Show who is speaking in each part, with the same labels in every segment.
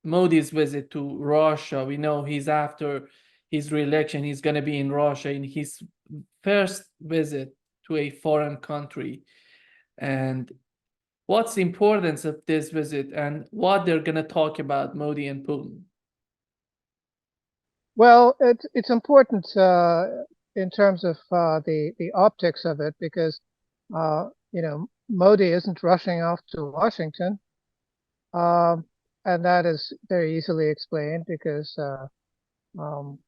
Speaker 1: Modi's visit to Russia. We know he's after his re-election, he's going to be in Russia in his first visit to a foreign country. And what's the importance of this visit and what they're going to talk about, Modi and Putin?
Speaker 2: Well, it's important in terms of the optics of it because Modi isn't rushing off to Washington, um, and that is very easily explained because um,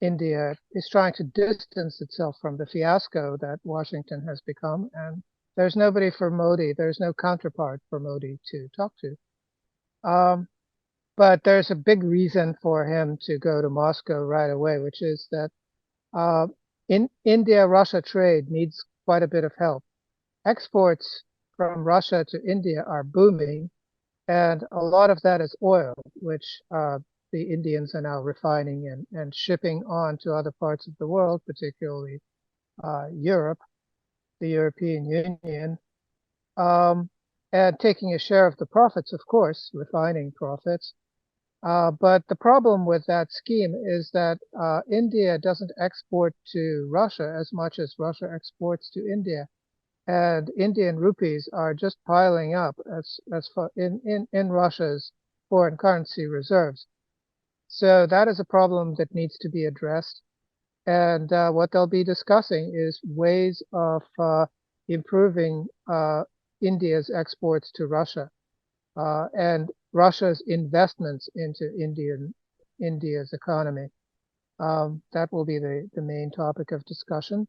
Speaker 2: India is trying to distance itself from the fiasco that Washington has become, and there's nobody for Modi. There's no counterpart for Modi to talk to. Um, but there's a big reason for him to go to Moscow right away, which is that uh, in India-Russia trade needs quite a bit of help. Exports from Russia to India are booming, and a lot of that is oil, which the Indians are now refining and shipping on to other parts of the world, particularly Europe, the European Union, um, and taking a share of the profits, of course, refining profits. But the problem with that scheme is that India doesn't export to Russia as much as Russia exports to India. And Indian rupees are just piling up as far in Russia's foreign currency reserves. So that is a problem that needs to be addressed. And what they'll be discussing is ways of improving India's exports to Russia and Russia's investments into India's economy. That will be the main topic of discussion.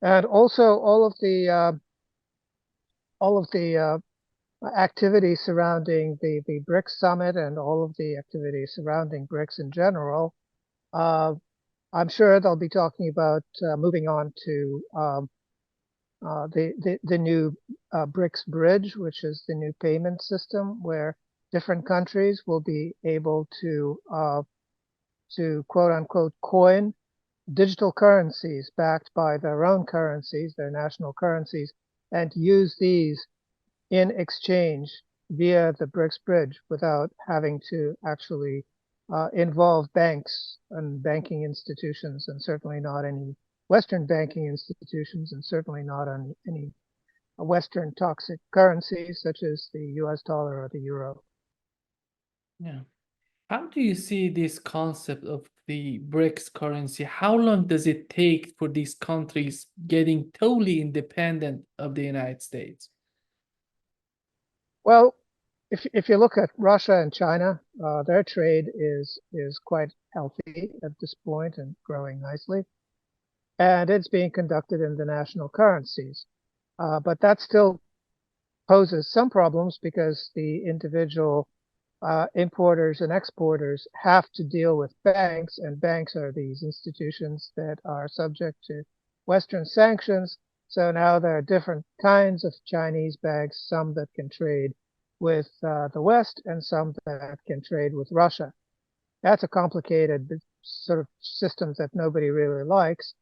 Speaker 2: And also all of the activities surrounding the BRICS summit and all of the activities surrounding BRICS in general. I'm sure they'll be talking about moving on to the new BRICS bridge, which is the new payment system where different countries will be able to quote unquote coin digital currencies backed by their own currencies, their national currencies, and use these in exchange via the BRICS bridge without having to actually involve banks and banking institutions, and certainly not any Western banking institutions, and certainly not on any Western toxic currencies such as the US dollar or the euro.
Speaker 1: Yeah. How do you see this concept of the BRICS currency? How long does it take for these countries getting totally independent of the United States?
Speaker 2: Well, if you look at Russia and China, their trade is quite healthy at this point and growing nicely, and it's being conducted in the national currencies. But that still poses some problems because the individual importers and exporters have to deal with banks, and banks are these institutions that are subject to Western sanctions. So now there are different kinds of Chinese banks, some that can trade with the West and some that can trade with Russia. That's a complicated sort of system that nobody really likes.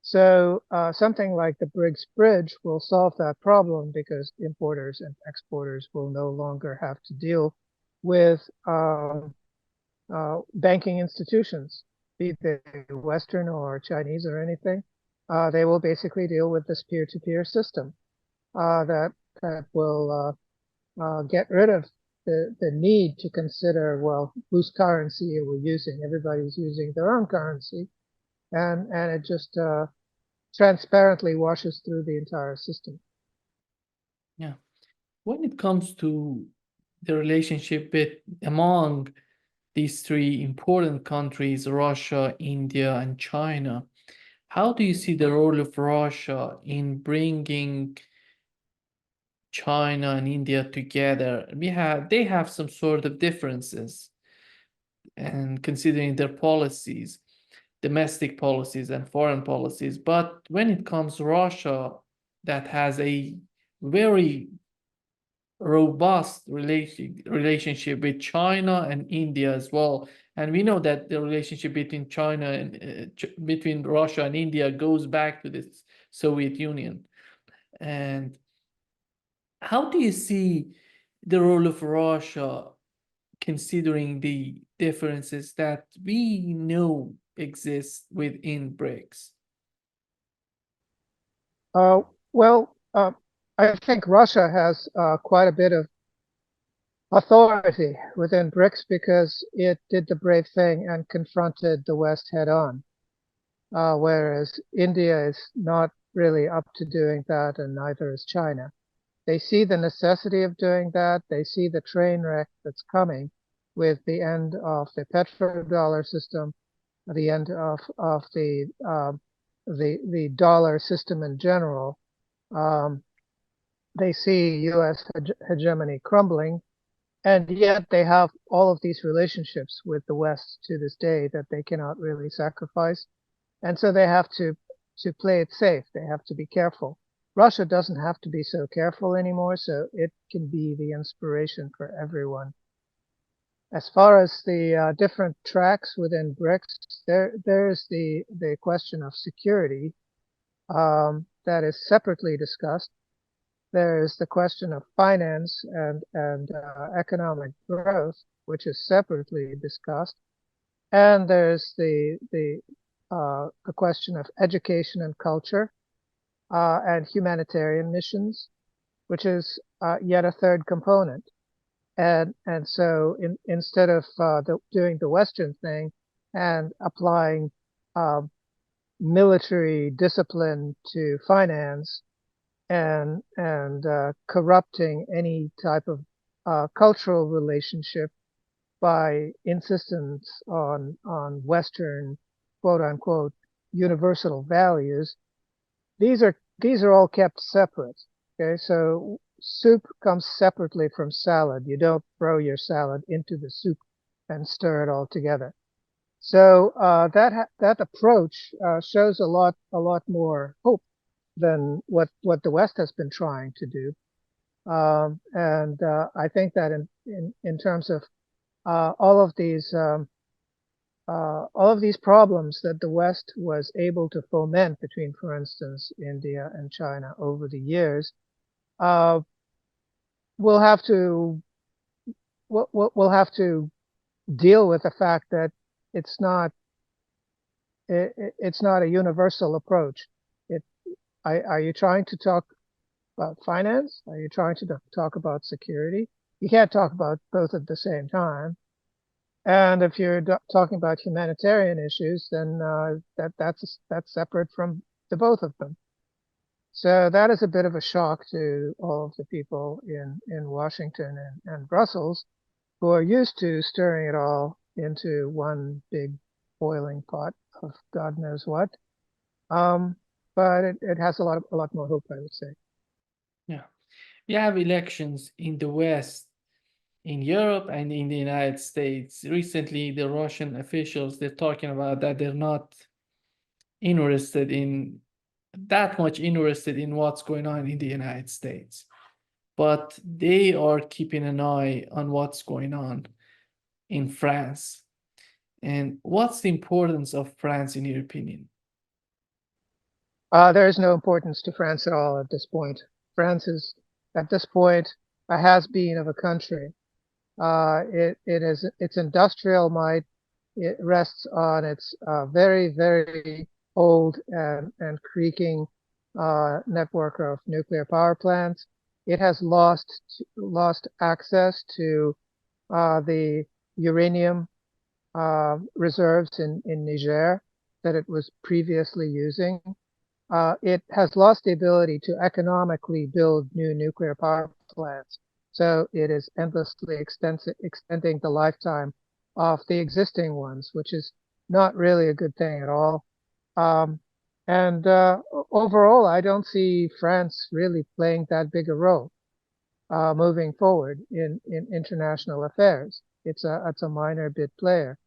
Speaker 2: So something like the BRICS bridge will solve that problem because importers and exporters will no longer have to deal with banking institutions, be they Western or Chinese or anything. They will basically deal with this peer-to-peer system that will get rid of the need to consider, well, whose currency are we using? Everybody's using their own currency, and it just transparently washes through the entire system.
Speaker 1: Yeah. When it comes to the relationship among these three important countries, Russia, India, and China, how do you see the role of Russia in bringing China and India together? They have some sort of differences, and considering their policies, domestic policies and foreign policies. But when it comes to Russia, that has a very robust relationship with China and India as well. And we know that the relationship between China and between Russia and India goes back to the Soviet Union. And how do you see the role of Russia considering the differences that we know exist within BRICS?
Speaker 2: Well, I think Russia has quite a bit of authority within BRICS because it did the brave thing and confronted the West head on, whereas India is not really up to doing that, and neither is China. They see the necessity of doing that. They see the train wreck that's coming with the end of the petrodollar system, the end of the dollar system in general. Um, they see U.S. hegemony crumbling, and yet they have all of these relationships with the West to this day that they cannot really sacrifice. And so they have to play it safe. They have to be careful. Russia doesn't have to be so careful anymore, so it can be the inspiration for everyone. As far as the different tracks within BRICS, there's the question of security that is separately discussed. There is the question of finance and economic growth, which is separately discussed, and there's the question of education and culture and humanitarian missions, which is yet a third component. And so instead of doing the Western thing and applying military discipline to finance and corrupting any type of cultural relationship by insistence on Western quote unquote universal values, these are all kept separate. Okay, so soup comes separately from salad. You don't throw your salad into the soup and stir it all together. So that approach shows a lot more hope than what the West has been trying to do. And I think that in terms of all of these problems that the West was able to foment between, for instance, India and China over the years, we'll have to we'll have to deal with the fact that it's not it's not a universal approach. It, are you trying to talk about finance? Are you trying to talk about security? You can't talk about both at the same time. And if you're talking about humanitarian issues, then that's separate from the both of them. So that is a bit of a shock to all of the people in Washington and Brussels who are used to stirring it all into one big boiling pot of God knows what. But it has a lot more hope, I would say.
Speaker 1: Yeah. We have elections in the West, in Europe, and in the United States. Recently, the Russian officials, they're talking about that they're not interested in that much interested in what's going on in the United States, but they are keeping an eye on what's going on in France. And what's the importance of France in your opinion?
Speaker 2: There is no importance to France at all at this point. France is, at this point, a has-been of a country. Its industrial might. It rests on its very, very old and creaking network of nuclear power plants. It has lost access to the uranium reserves in Niger that it was previously using. It has lost the ability to economically build new nuclear power plants. So it is endlessly extending the lifetime of the existing ones, which is not really a good thing at all. And overall, I don't see France really playing that big a role moving forward in international affairs. It's a minor bit player.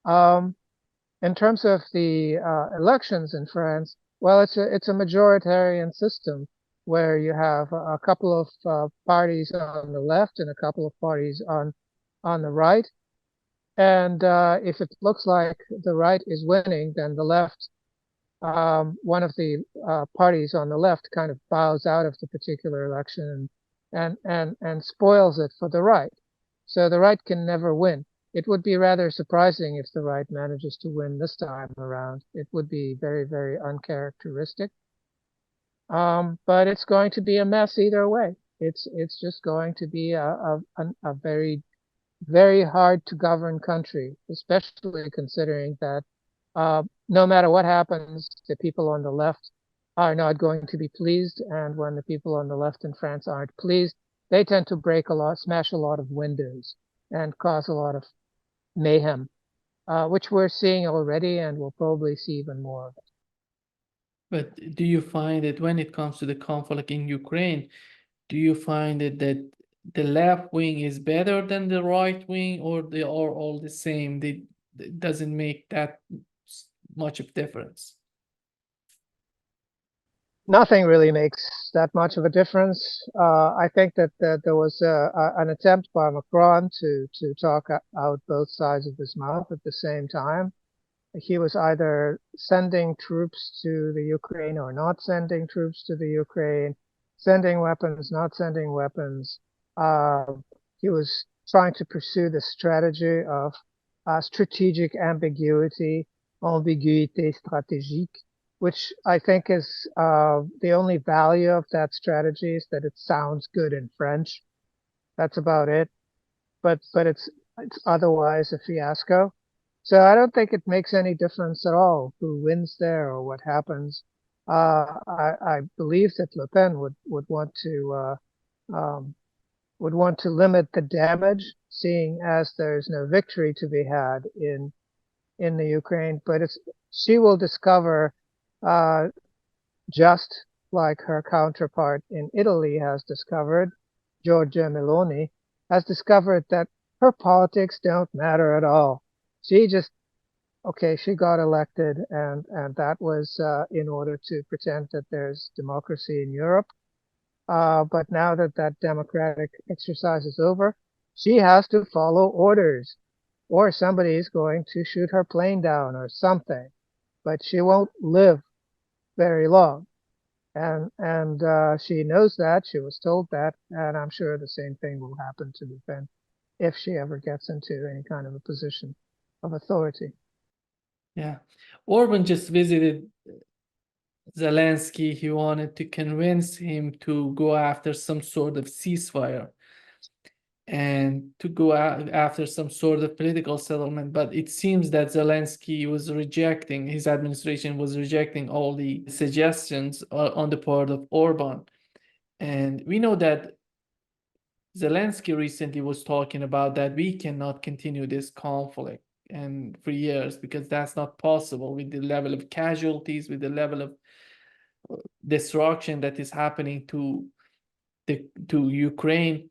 Speaker 2: In terms of the elections in France, well, it's a majoritarian system where you have a couple of parties on the left and a couple of parties on the right. And if it looks like the right is winning, then the left, one of the parties on the left, kind of bows out of the particular election and spoils it for the right. So the right can never win. It would be rather surprising if the right manages to win this time around. It would be very, very uncharacteristic. But it's going to be a mess either way. It's just going to be a very, very hard to govern country, especially considering that no matter what happens, the people on the left are not going to be pleased. And when the people on the left in France aren't pleased, they tend to break a lot, smash a lot of windows and cause a lot of mayhem, which we're seeing already and we'll probably see even more of it.
Speaker 1: But do you find that when it comes to the conflict in Ukraine, do you find that the left wing is better than the right wing, or they are all the same? It doesn't make that much of difference.
Speaker 2: Nothing really makes that much of a difference. I think that there was an attempt by Macron to talk out both sides of his mouth at the same time. He was either sending troops to the Ukraine or not sending troops to the Ukraine, sending weapons, not sending weapons. Uh, he was trying to pursue the strategy of strategic ambiguity, ambiguïté stratégique, which I think is the only value of that strategy is that it sounds good in French. That's about it. But it's otherwise a fiasco. So I don't think it makes any difference at all who wins there or what happens. I believe that Le Pen um, would want to limit the damage, seeing as there's no victory to be had in the Ukraine. But she will discover, uh, just like her counterpart in Italy has discovered, Giorgia Meloni has discovered that her politics don't matter at all. She just okay, she got elected, and that was in order to pretend that there's democracy in Europe. But now that that democratic exercise is over, she has to follow orders, or somebody is going to shoot her plane down or something. But she won't live very long, and she knows that. She was told that, and I'm sure the same thing will happen to Le Pen if she ever gets into any kind of a position of authority.
Speaker 1: Yeah. Orban just visited Zelensky. He wanted to convince him to go after some sort of ceasefire and to go after some sort of political settlement. But it seems that Zelensky was rejecting, his administration was rejecting all the suggestions on the part of Orban. And we know that Zelensky recently was talking about that we cannot continue this conflict and for years because that's not possible with the level of casualties, with the level of destruction that is happening to Ukraine.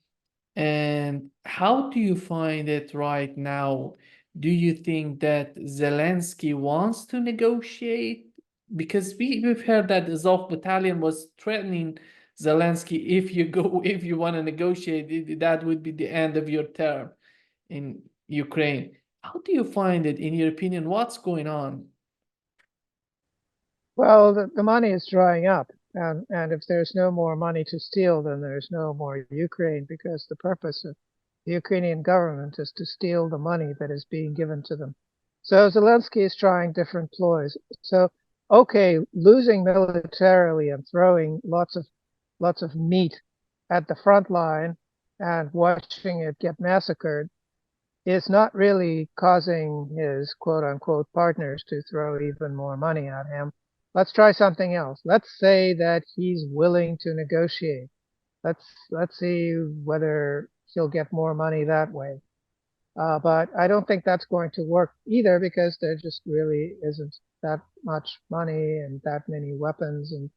Speaker 1: And how do you find it right now? Do you think that Zelensky wants to negotiate? Because we've heard that the Azov battalion was threatening Zelensky, if you go, if you want to negotiate, that would be the end of your term in Ukraine. How do you find it, in your opinion? What's going on?
Speaker 2: Well, the money is drying up, and if there's no more money to steal, then there's no more Ukraine, because the purpose of the Ukrainian government is to steal the money that is being given to them. So Zelensky is trying different ploys. So, okay, losing militarily and throwing lots of meat at the front line and watching it get massacred is not really causing his quote unquote partners to throw even more money at him. Let's try something else. Let's say that he's willing to negotiate. Let's see whether he'll get more money that way. But I don't think that's going to work either, because there just really isn't that much money and that many weapons, and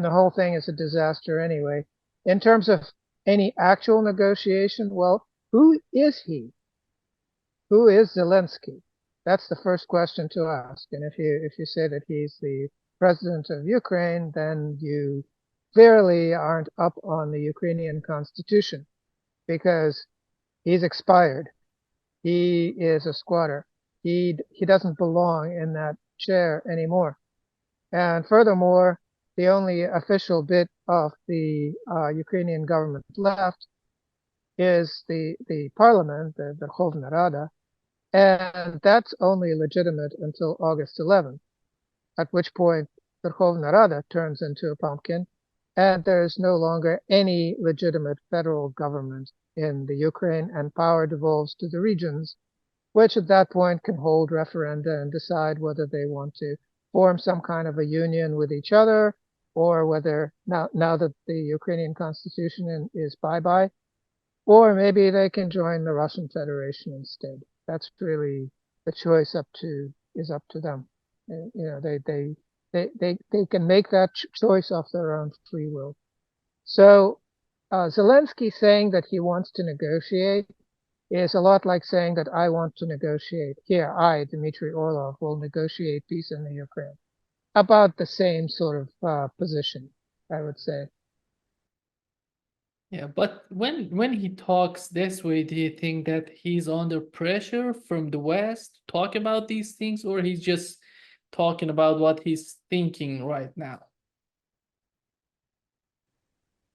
Speaker 2: the whole thing is a disaster anyway. In terms of any actual negotiation, well, who is he? Who is Zelensky? That's the first question to ask. And if you say that he's the president of Ukraine, then you clearly aren't up on the Ukrainian constitution, because he's expired. He is a squatter. He doesn't belong in that chair anymore. And furthermore, the only official bit of the Ukrainian government left is the parliament, the Verkhovna Rada, and that's only legitimate until August 11th, at which point Verkhovna Rada turns into a pumpkin, and there is no longer any legitimate federal government in the Ukraine, and power devolves to the regions, which at that point can hold referenda and decide whether they want to form some kind of a union with each other, or whether now that the Ukrainian constitution is bye-bye, or maybe they can join the Russian Federation instead. That's really the choice is up to them. You know, they can make that choice of their own free will. So Zelensky saying that he wants to negotiate is a lot like saying that I want to negotiate. Here, I, Dmitry Orlov, will negotiate peace in the Ukraine. About the same sort of position, I would say.
Speaker 1: Yeah, but when he talks this way, do you think that he's under pressure from the West to talk about these things, or he's just talking about what he's thinking right now?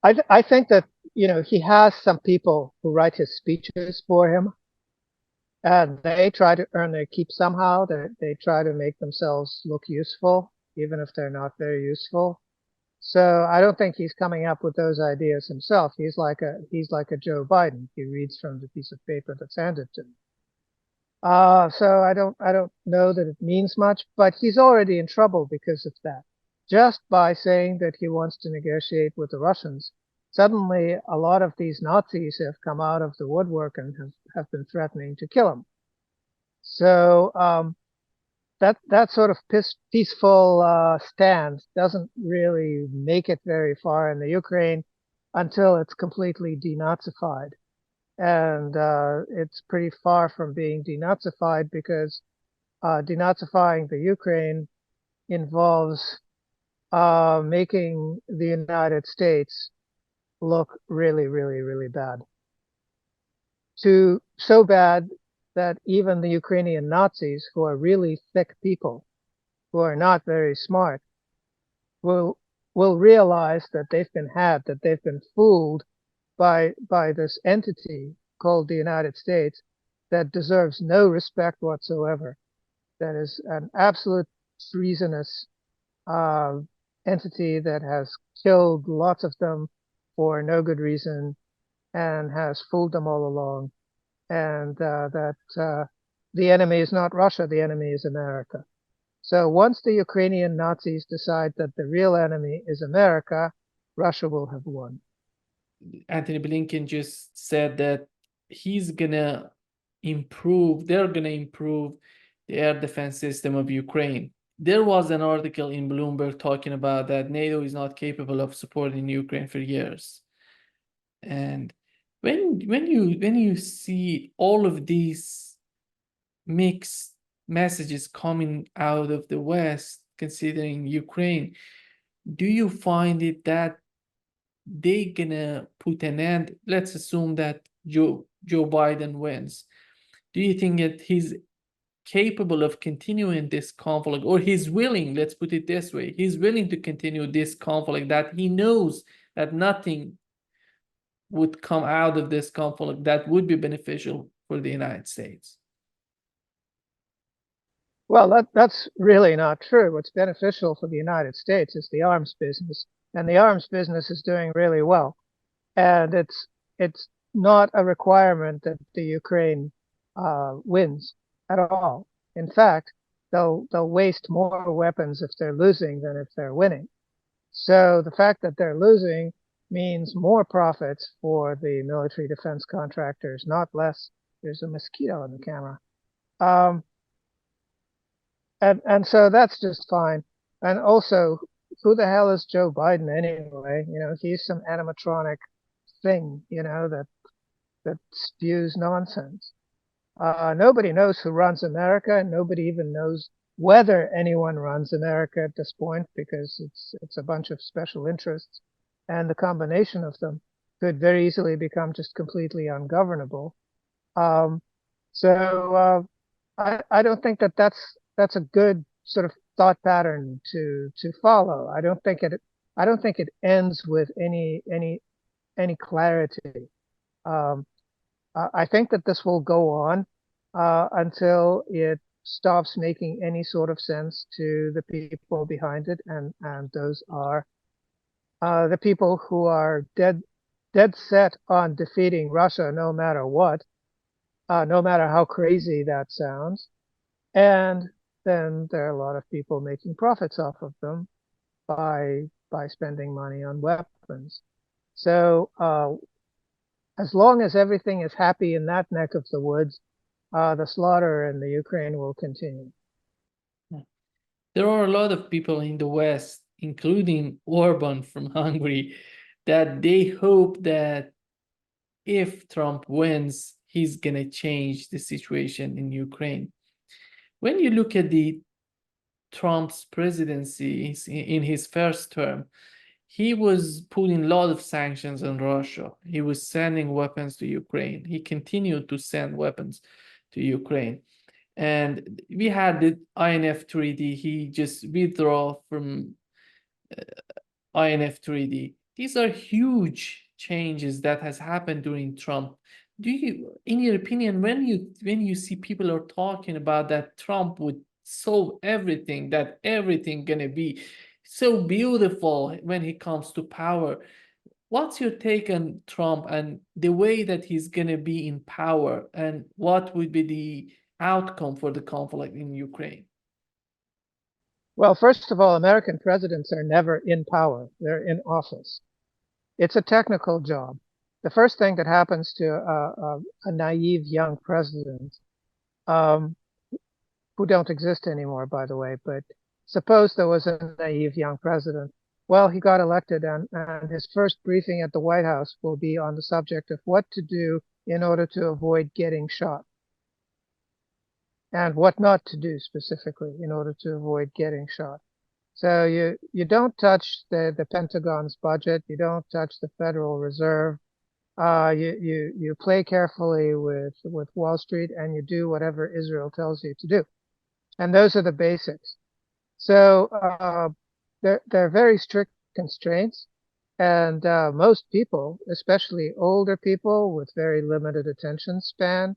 Speaker 2: I think that, you know, he has some people who write his speeches for him, and they try to earn their keep somehow. They try to make themselves look useful, even if they're not very useful. So I don't think he's coming up with those ideas himself. He's like a Joe Biden. He reads from the piece of paper that's handed to him. So I don't know that it means much, but he's already in trouble because of that. Just by saying that he wants to negotiate with the Russians, suddenly a lot of these Nazis have come out of the woodwork and have been threatening to kill him. So that sort of peaceful stance doesn't really make it very far in the Ukraine until it's completely denazified. And it's pretty far from being denazified because denazifying the Ukraine involves making the United States look really, really, really bad. So bad that even the Ukrainian Nazis, who are really thick people, who are not very smart, will realize that they've been fooled by this entity called the United States that deserves no respect whatsoever. That is an absolute treasonous uh, entity that has killed lots of them for no good reason and has fooled them all along. And that the enemy is not Russia, the enemy is America. So once the Ukrainian Nazis decide that the real enemy is America, Russia will have won.
Speaker 1: Anthony Blinken just said that they're gonna improve the air defense system of Ukraine. There was an article in Bloomberg talking about that NATO is not capable of supporting Ukraine for years. And when you see all of these mixed messages coming out of the West considering Ukraine, do you find it that they gonna put an end? Let's assume that Joe Biden wins. Do you think that he's capable of continuing this conflict, or he's willing, let's put it this way, he's willing to continue this conflict that he knows that nothing would come out of this conflict that would be beneficial for the United States?
Speaker 2: Well, that's really not true. What's beneficial for the United States is the arms business, and the arms business is doing really well. And it's not a requirement that the Ukraine wins at all. In fact, they'll waste more weapons if they're losing than if they're winning. So the fact that they're losing means more profits for the military defense contractors, not less. There's a mosquito on the camera. And so that's just fine. And also, who the hell is Joe Biden anyway? You know, he's some animatronic thing, you know, that spews nonsense. Nobody knows who runs America, and nobody even knows whether anyone runs America at this point, because it's a bunch of special interests, and the combination of them could very easily become just completely ungovernable. Um, so I don't think that that's a good sort of thought pattern to follow. I don't think it ends with any clarity. Um, I think that this will go on until it stops making any sort of sense to the people behind it, and those are the people who are dead set on defeating Russia no matter what, no matter how crazy that sounds. And then there are a lot of people making profits off of them by spending money on weapons. So as long as everything is happy in that neck of the woods, the slaughter in the Ukraine will continue.
Speaker 1: There are a lot of people in the West, including Orban from Hungary, that they hope that if Trump wins, he's going to change the situation in Ukraine. When you look at the Trump's presidency in his first term, he was putting a lot of sanctions on Russia. He was sending weapons to Ukraine. He continued to send weapons to Ukraine. And we had the INF Treaty. He just withdrew from INF Treaty. These are huge changes that has happened during Trump. Do you, in your opinion, when you see people are talking about that Trump would solve everything, that everything gonna be so beautiful when he comes to power, what's your take on Trump and the way that he's gonna be in power, and what would be the outcome for the conflict in Ukraine?
Speaker 2: Well, first of all, American presidents are never in power. They're in office. It's a technical job. The first thing that happens to a naive young president, um, who don't exist anymore, by the way, but suppose there was a naive young president. Well, he got elected, and his first briefing at the White House will be on the subject of what to do in order to avoid getting shot, and what not to do specifically in order to avoid getting shot. So you don't touch the Pentagon's budget, you don't touch the Federal Reserve, you play carefully with Wall Street, and you do whatever Israel tells you to do. And those are the basics. So they're very strict constraints, and most people, especially older people with very limited attention span,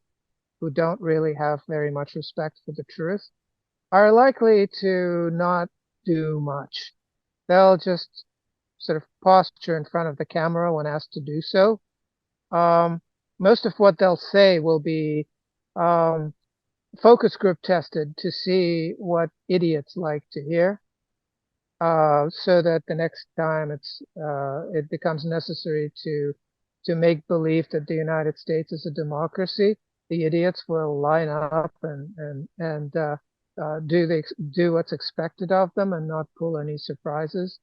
Speaker 2: who don't really have very much respect for the truth, are likely to not do much. They'll just sort of posture in front of the camera when asked to do so. Most of what they'll say will be um, focus group tested to see what idiots like to hear, so that the next time it becomes necessary to make believe that the United States is a democracy, the idiots will line up and do what's expected of them and not pull any surprises.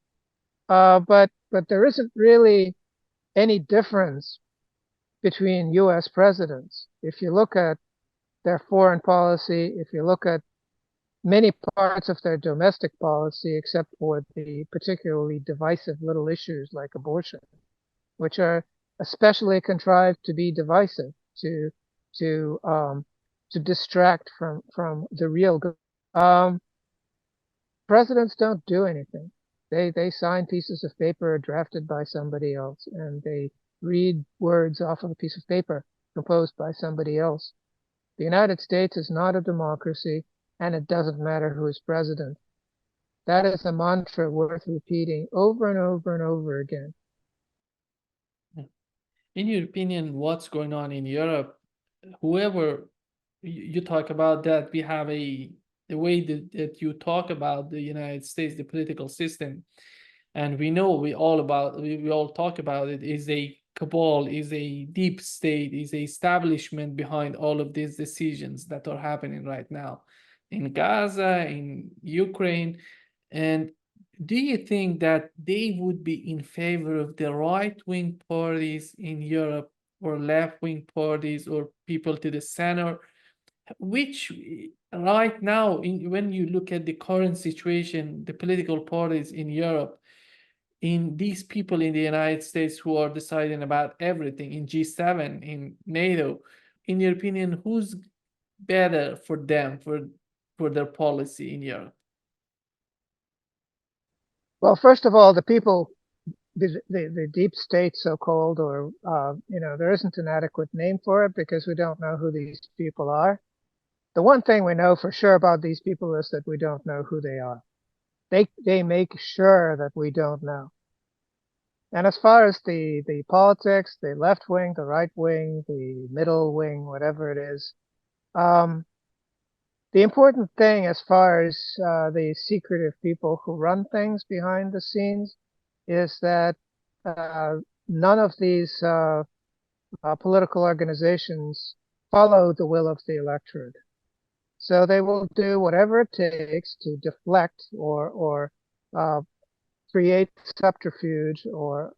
Speaker 2: But there isn't really any difference between U.S. presidents. If you look at their foreign policy, if you look at many parts of their domestic policy, except for the particularly divisive little issues like abortion, which are especially contrived to be divisive, to um, to distract from the real good. Presidents don't do anything. They sign pieces of paper drafted by somebody else, and they read words off of a piece of paper composed by somebody else. The United States is not a democracy, and it doesn't matter who is president. That is a mantra worth repeating over and over and over again.
Speaker 1: In your opinion, what's going on in Europe? Whoever you talk about that, we have the way that you talk about the United States, the political system, and we know we all talk about it, is a cabal, is a deep state, is a establishment behind all of these decisions that are happening right now in Gaza, in Ukraine. And do you think that they would be in favor of the right-wing parties in Europe, or left-wing parties, or people to the center? Which right now, when you look at the current situation, the political parties in Europe, in these people in the United States who are deciding about everything in G7, in NATO, in your opinion, who's better for them, for their policy in Europe?
Speaker 2: Well, first of all, the the deep state, so-called, or there isn't an adequate name for it because we don't know who these people are. The one thing we know for sure about these people is that we don't know who they are. They make sure that we don't know. And as far as the politics, the left wing, the right wing, the middle wing, whatever it is, um, the important thing as far as the secretive people who run things behind the scenes is that uh, none of these political organizations follow the will of the electorate. So they will do whatever it takes to deflect or uh, create subterfuge or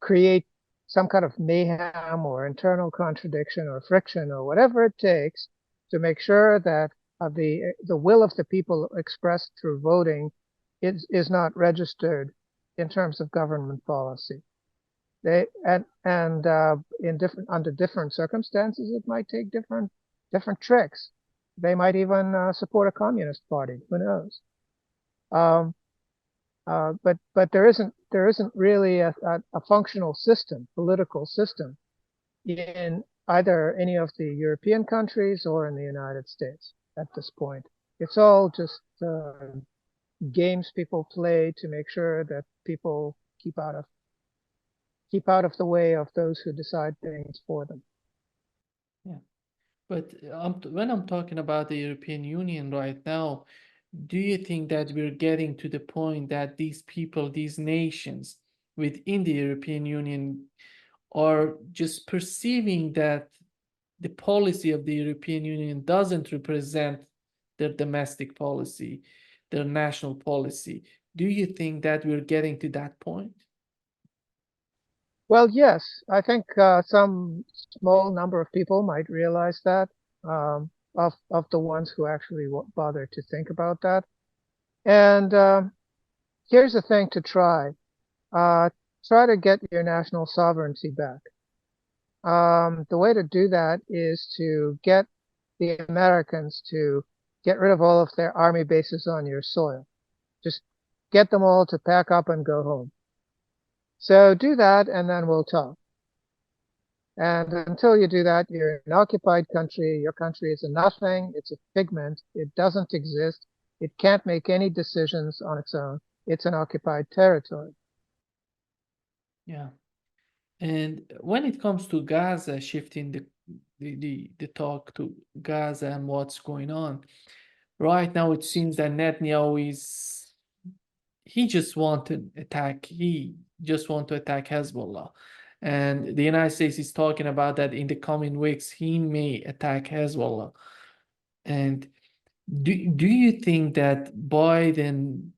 Speaker 2: create some kind of mayhem or internal contradiction or friction or whatever it takes to make sure that the will of the people expressed through voting is not registered in terms of government policy. They and in different under different circumstances, it might take different tricks. They might even support a communist party. Who knows? Um, but there isn't really a functional system, political system, in either any of the European countries or in the United States at this point. It's all just games people play to make sure that people keep out of the way of those who decide things for them.
Speaker 1: Yeah. But when I'm talking about the European Union right now, do you think that we're getting to the point that these people, these nations within the European Union are just perceiving that the policy of the European Union doesn't represent their domestic policy, their national policy? Do you think that we're getting to that point?
Speaker 2: Well, yes, I think some small number of people might realize that, of the ones who actually bother to think about that. And here's the thing to try. Uh, Try to get your national sovereignty back. The way to do that is to get the Americans to get rid of all of their army bases on your soil. Just get them all to pack up and go home. So do that, and then we'll talk. And until you do that, you're an occupied country. Your country is a nothing. It's a figment. It doesn't exist. It can't make any decisions on its own. It's an occupied territory.
Speaker 1: Yeah. And when it comes to Gaza, shifting the talk to Gaza and what's going on, right now it seems that Netanyahu he just want to attack, he just want to attack Hezbollah. And the United States is talking about that in the coming weeks, he may attack Hezbollah. And do you think that Biden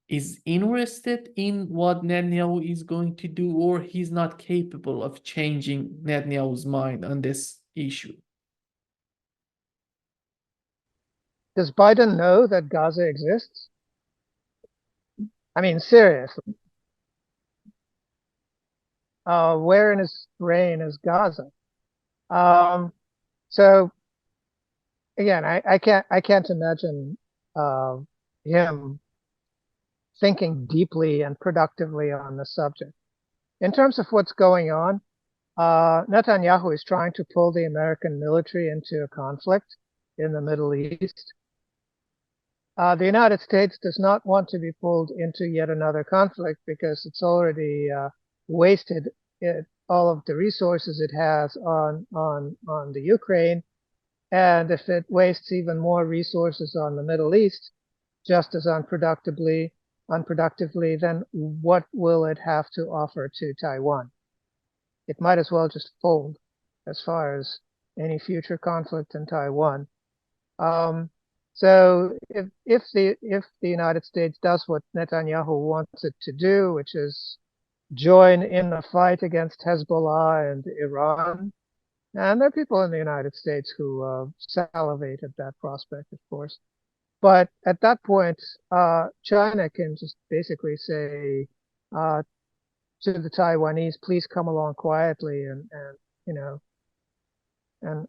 Speaker 1: is interested in what Netanyahu is going to do, or he's not capable of changing Netanyahu's mind on this issue?
Speaker 2: Does Biden know that Gaza exists? I mean, seriously, where in his brain is Gaza? Um, so again, I can't imagine uh, him thinking deeply and productively on the subject. In terms of what's going on, Netanyahu is trying to pull the American military into a conflict in the Middle East. The United States does not want to be pulled into yet another conflict because it's already wasted all of the resources it has on the Ukraine, and if it wastes even more resources on the Middle East, just as unproductively, then what will it have to offer to Taiwan? It might as well just fold as far as any future conflict in Taiwan. Um, so if the United States does what Netanyahu wants it to do, which is join in the fight against Hezbollah and Iran, and there are people in the United States who salivate at that prospect, of course. But at that point, China can just basically say to the Taiwanese, please come along quietly and you know and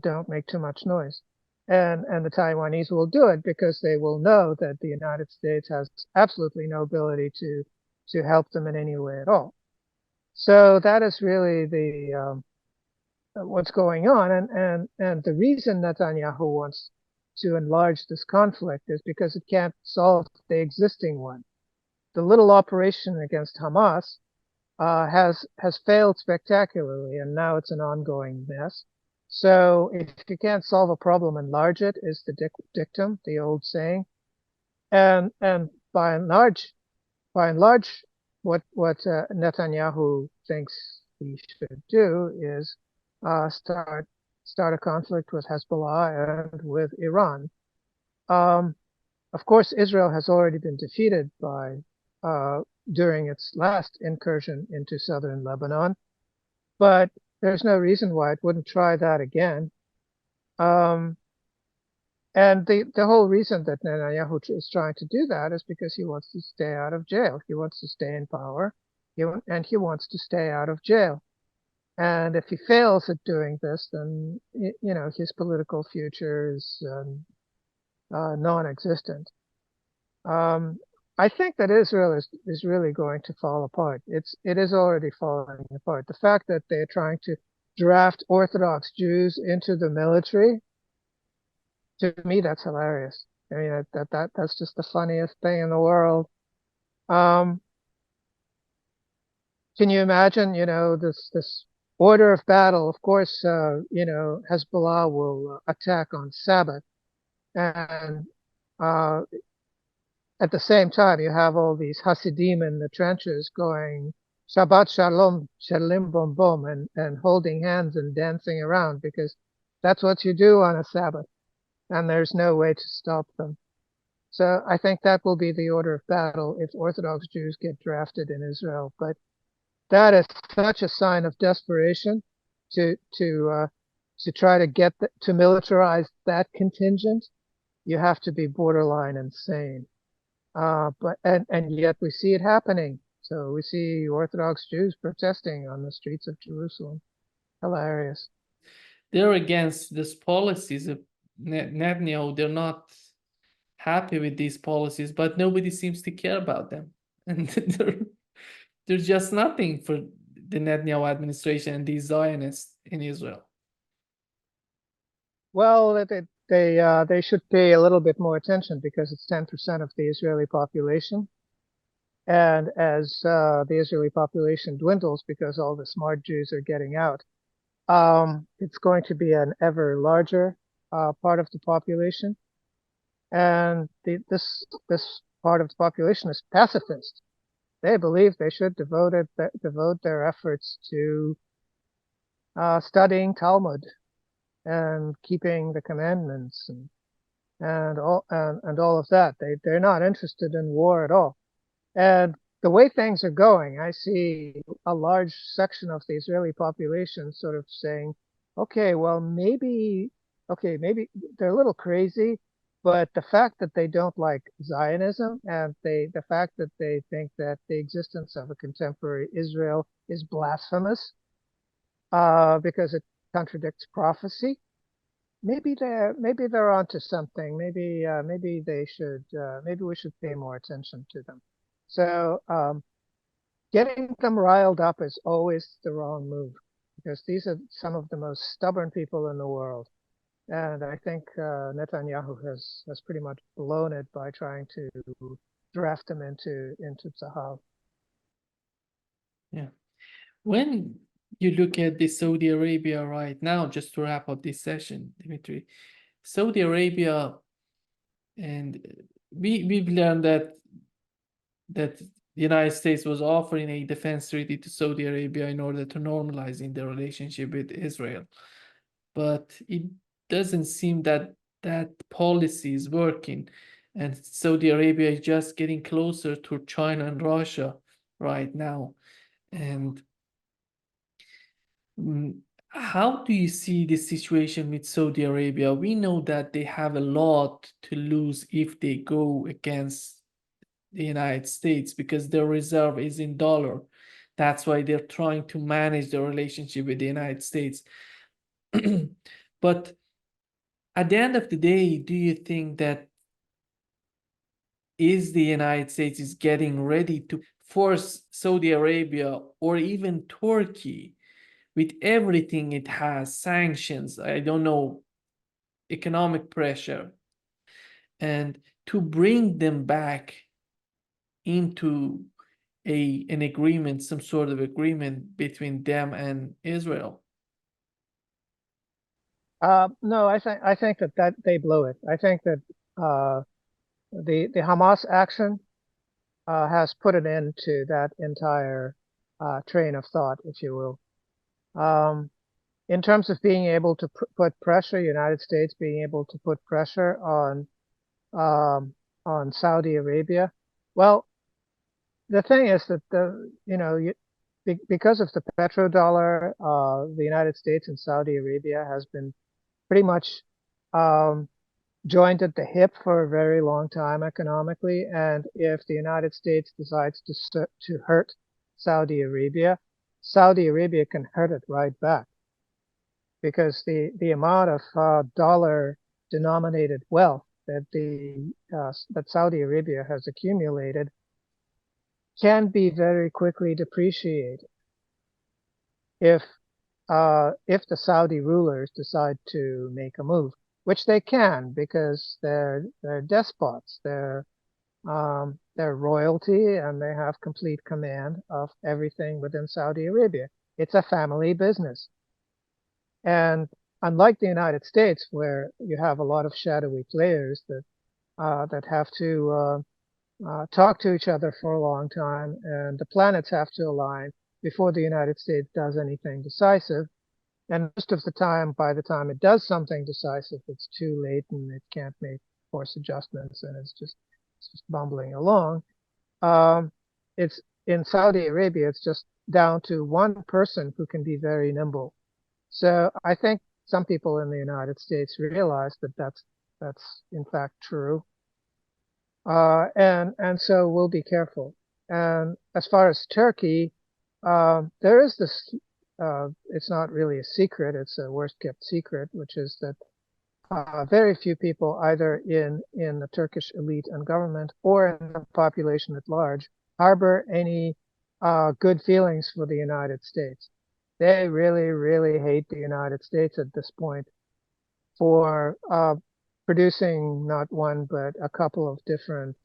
Speaker 2: don't make too much noise. And the Taiwanese will do it because they will know that the United States has absolutely no ability to help them in any way at all. So that is really the what's going on, and the reason Netanyahu wants to enlarge this conflict is because it can't solve the existing one. The little operation against Hamas has failed spectacularly, and now it's an ongoing mess. So if you can't solve a problem, enlarge it is the dictum, the old saying. And by and large, what Netanyahu thinks he should do is start a conflict with Hezbollah and with Iran. Um, of course, Israel has already been defeated by during its last incursion into southern Lebanon, but there's no reason why it wouldn't try that again. Um, and the whole reason that Netanyahu is trying to do that is because he wants to stay out of jail. He wants to stay in power, and he wants to stay out of jail. And if he fails at doing this, then his political future is non-existent. I think that Israel is really going to fall apart. It is already falling apart. The fact that they're trying to draft Orthodox Jews into the military, to me, that's hilarious. I mean, that's just the funniest thing in the world. Um, can you imagine, this order of battle? Of course, Hezbollah will attack on Sabbath, and uh, at the same time, you have all these Hasidim in the trenches going Shabbat Shalom, Shalom Bom Bom, and holding hands and dancing around because that's what you do on a Sabbath, and there's no way to stop them. So I think that will be the order of battle if Orthodox Jews get drafted in Israel. But that is such a sign of desperation to try to to militarize that contingent. You have to be borderline insane. And yet we see it happening. So we see Orthodox Jews protesting on the streets of Jerusalem. Hilarious.
Speaker 1: They're against these policies of Netanyahu. They're not happy with these policies, but nobody seems to care about them. And they're just nothing for the Netanyahu administration and these Zionists in Israel.
Speaker 2: Well, they should pay a little bit more attention because it's 10% of the Israeli population. And as the Israeli population dwindles because all the smart Jews are getting out, it's going to be an ever larger part of the population. And this part of the population is pacifist. They believe they should devote their efforts to studying Talmud and keeping the commandments and all of that. They're not interested in war at all. And the way things are going, I see a large section of the Israeli population sort of saying, okay, well, maybe they're a little crazy, but the fact that they don't like Zionism and the fact that they think that the existence of a contemporary Israel is blasphemous, because it contradicts prophecy. Maybe they're onto something. Maybe we should pay more attention to them. So getting them riled up is always the wrong move because these are some of the most stubborn people in the world. And I think Netanyahu has pretty much blown it by trying to draft them into Tzahal.
Speaker 1: Yeah. When you look at the Saudi Arabia right now, just to wrap up this session, Dmitry, Saudi Arabia, and we've learned that the United States was offering a defense treaty to Saudi Arabia in order to normalizing the relationship with Israel. But it doesn't seem that that policy is working. And Saudi Arabia is just getting closer to China and Russia right now. And how do you see the situation with Saudi Arabia? We know that they have a lot to lose if they go against the United States because their reserve is in dollar. That's why they're trying to manage the relationship with the United States. But at the end of the day, do you think that is the United States is getting ready to force Saudi Arabia or even Turkey with everything it has, sanctions, I don't know, economic pressure, and to bring them back into an agreement, some sort of agreement between them and Israel?
Speaker 2: No, I think that they blew it. I think that the Hamas action has put an end to that entire train of thought, if you will. In terms of being able to put pressure, United States being able to put pressure um, on Saudi Arabia. Well, the thing is that because of the petrodollar, the United States and Saudi Arabia has been pretty much um, joined at the hip for a very long time economically. And if the United States decides to hurt Saudi Arabia, Saudi Arabia can hurt it right back, because the amount of dollar denominated wealth that Saudi Arabia has accumulated can be very quickly depreciated if if the Saudi rulers decide to make a move, which they can, because they're despots, they're royalty, and they have complete command of everything within Saudi Arabia. It's a family business, and unlike the United States, where you have a lot of shadowy players that have to talk to each other for a long time, and the planets have to align before the United States does anything decisive. And most of the time, by the time it does something decisive, it's too late and it can't make course adjustments, and it's just bumbling along. Um, it's in Saudi Arabia, it's just down to one person who can be very nimble. So I think some people in the United States realize that that's in fact true, and so we'll be careful. And as far as Turkey, there is this. It's not really a secret; it's a worst kept secret, which is that very few people, either in the Turkish elite and government or in the population at large, harbor any good feelings for the United States. They really, really hate the United States at this point for producing not one but a couple of different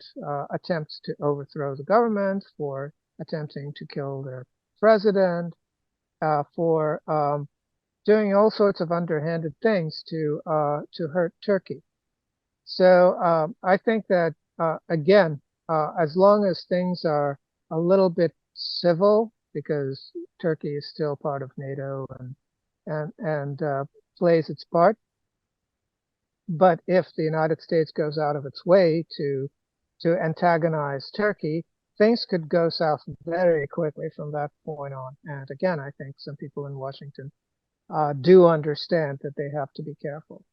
Speaker 2: attempts to overthrow the government, for attempting to kill their president, for doing all sorts of underhanded things to hurt Turkey. So I think that again, as long as things are a little bit civil, because Turkey is still part of NATO and plays its part. But if the United States goes out of its way to antagonize Turkey, things could go south very quickly from that point on. And again, I think some people in Washington do understand that they have to be careful.